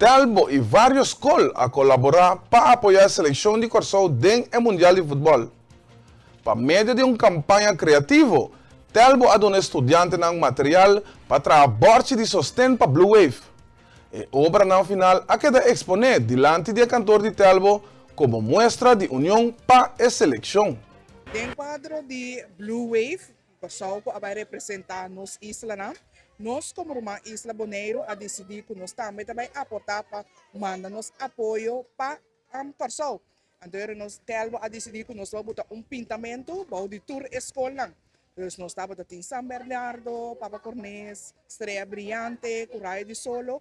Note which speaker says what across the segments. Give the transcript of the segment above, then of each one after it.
Speaker 1: Telbo e vários escolas a colaborar para apoiar a seleção de Corsão dentro do Mundial de Futebol. Por meio de uma campanha criativa, Telbo a dona estudante ng material para trabalhar de sostén para Blue Wave. E obra na final a queda exponer delante do cantor de Telbo como muestra de união para a seleção.
Speaker 2: Den quadro de Blue Wave, Corsão vai representar nos isla na. Nós, como uma Isla Bonaire, a decidir que nós também aportar para mandar nos apoio para Corsão. Então, nós Telbo a decidir que nós vamos botar pintamento para o tour escola. Então, nós estamos em San Bernardo, Papa Cornés, Estrella Brilhante, Curraio de Solo.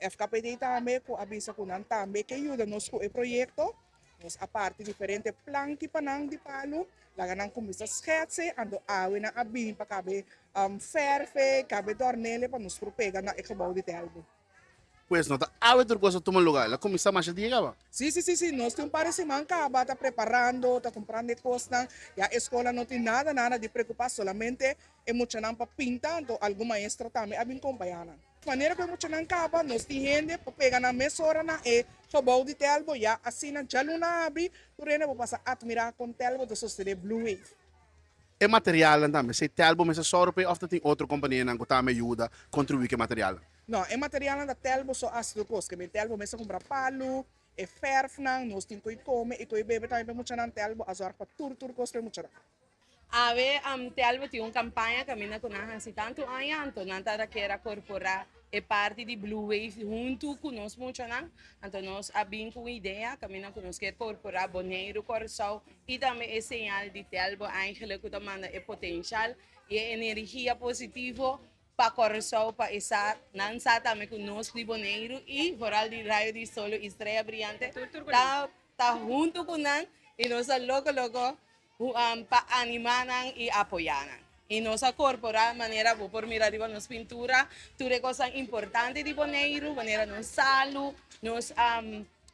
Speaker 2: FKPD também, que avisa que nós também que ajuda-nos com o projeto. Nós, a parte diferente plan que panang di palo, lagan ng kumisa sketse, ando awi na abin pa kabe ferfe, kabe dornele pa nos propega na ikabaw de Telbo.
Speaker 3: Pues no, awe tur coisa toma lugar, la comisa mais dia ba?
Speaker 2: Sí, nós temos para semana acaba, tá preparando, tá comprando coisas, e a escola não tem nada de preocupar, solamente emocionante para pintar, então algum maestro também abin acompanhando. Maneira que emocionante acaba, nós temos gente para pegar na mesora na Gebouw de Telbo, ja, assim na Jaluna abri, por aí vou passar a admirar com Telbo do suceder Blue Wave.
Speaker 3: É material também, se Telbo me só europe of tem outra companhia que também ajuda contribuir com material.
Speaker 2: Não, é material da Telbo só as do coisas, que Telbo me só comprar palo, é ferf nang, nós temos que comer, e que bebe também emocionante Telbo, as horas para tur coisas emocionante.
Speaker 4: Ave Telbo tem uma campanha caminha com nós há tanto anos, então nada que era corporar é parte de Blue Wave junto conosco muito não, então nós abrimos com ideia caminha com nós quer corporar Bonaire, Corsão e também é sinal de Telbo eigenlijk que manda é potencial e energia positiva para Corsão para essa não só também conosco de Bonaire e Voral de Raio de Solo Estrella Brilhante tá junto com nós e nós logo para animar e apoiar. E nossa corporal maneira por mirar nos pintura, tudo coisa importante de Bonaire, maneira nos salo, nos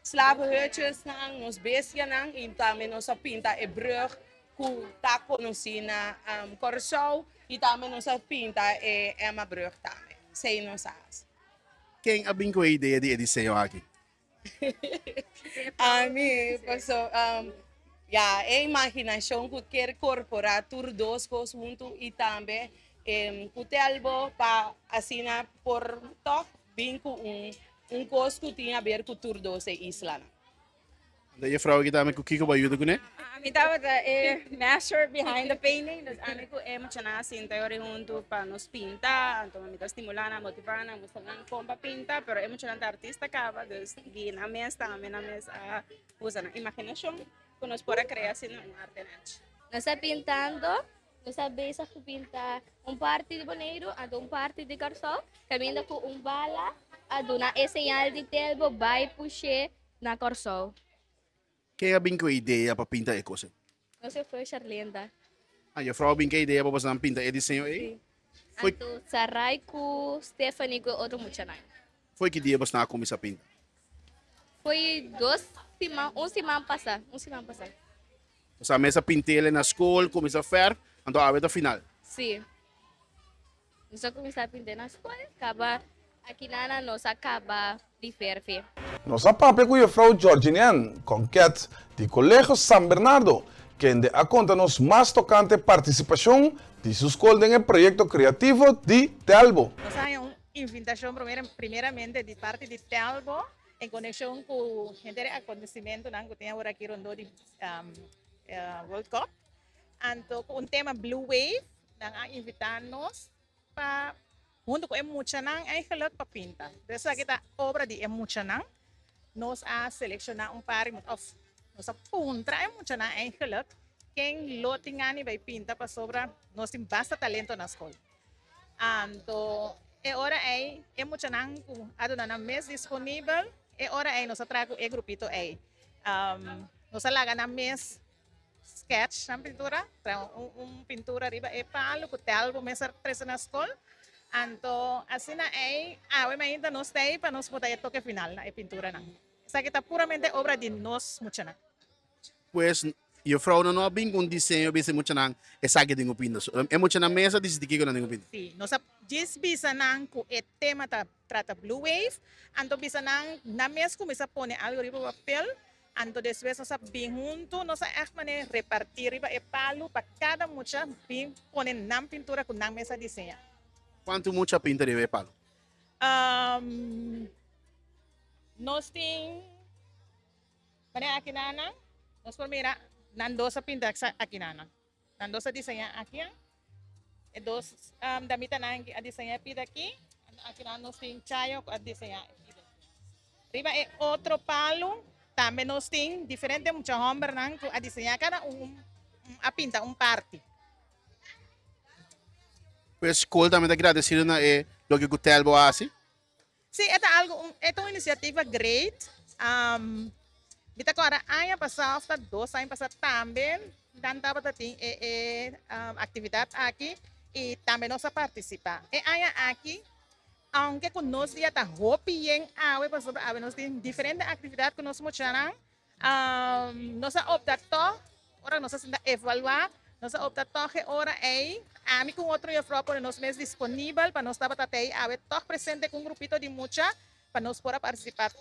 Speaker 4: slaaphuisjes nos bestia e também nossa pinta é brug que tá conhecida Corsão e também nossa pinta é uma brug também. Sei nós as.
Speaker 3: Quem abin com a ideia de edição aqui?
Speaker 4: A mim, passou a imaginação que quer incorporar tudo duas coisas junto e também o Telbo para assinar por toque bem com coisa que tinha a ver com tudo duas islas.
Speaker 3: Daí a frau que também que Kiko vai ajudar com né?
Speaker 5: Ami dapat master behind the painting. Das ami ko emotional sin teori junto para nos pintar, então me estimular na motivar na mostrar como para pintar, pero emotional artista acaba dus gina mes também na mes a usa na imaginação que nos pode criar sin um arte net.
Speaker 6: Nós está pintando, nós sabemos que pintar parte de Bonaire, a parte de Corsão, caminhando com bala, a dona é sinal de Telbo vai puxar na Corsão.
Speaker 3: Quem abin com a ideia para pintar a coisa?
Speaker 6: Nós foi Charlenda.
Speaker 3: Ah, a frau abin com a ideia para fazer pintar a edição aí? Foi
Speaker 6: Anto Sarai com Stephanie com outro muchacho.
Speaker 3: foi que dia você na comissa pinta?
Speaker 6: Foi semana passada.
Speaker 3: Sa mesa pintele na escola, comissa fer, então a final.
Speaker 6: Sim. Nós começamos a pintar na escola, acaba aqui na nós acaba de ferve.
Speaker 1: Nossa papi com a Frau Georginian, Conquete, de Colégio San Bernardo, que a conta-nos mais tocante participação de sua escola no projeto criativo de Telbo.
Speaker 7: Nós temos uma invitação primeiramente de parte de Telbo, em conexão com o acontecimento que tem agora aqui no World Cup. Então, com o tema Blue Wave, nang invitar-nos para junto com emocionang ay halak para pintar. Dessa kita obra de emocionang, nós a selecionar par of nós a puntra emocionang ay halak, quem lotingani vai pintar para sobra, nós tem basta talento na escola. Então, é hora aí emocionang kung ado na mes disponível, é hora aí nós atrago e grupito aí. Nós alaga na mes sketch na pintura, pintura riba e palo, com Telbo mesa presa na escola. Então, assim aí, ainda nós temos para nós botar o toque final na pintura. Essa aqui está puramente obra de nós, muchacha.
Speaker 3: Pues E o frau não bem com desenho, bem muito nang esagi ding opinião. É muito na mesa disse que não ding opinião.
Speaker 7: Sim, nós diz bisa nang ku e tema trata Blue Wave, anto bisa nang na mes começa a pôr algo riba papel, anto después nós bem junto, nós mané repartir riba e palo para cada mucha bem pôr nam pintura com nam mesa desenha.
Speaker 3: Quanto muita pinta de palo?
Speaker 7: Nós tem mané aqui nana, nós por mira nando sa pinta aqui nana, nando sa desenha aqui. E dos damit na ang adisenha pida aqui, aqui na nós tem chayo com adisenha. Riba e outro palo, também nós tem diferente muita homem nang com adisenha cada a pinta parte.
Speaker 3: Pues cool também da agradecido na lo que o Telbo hace.
Speaker 7: Sim, é uma iniciativa great. Bita agora, ano passado, 2 anos passados também, dan tava tem atividade aqui. E também nós participar. E aí aqui, aunque conosco já está bien, nós temos diferentes atividades que nós mostramos. Nós optamos, ora nós temos evaluar, nós optamos que ora aí, a mim com outro eu falo nós mesmos disponível para nós estar até aí, todos presente com um grupito de mucha para nós poder participar.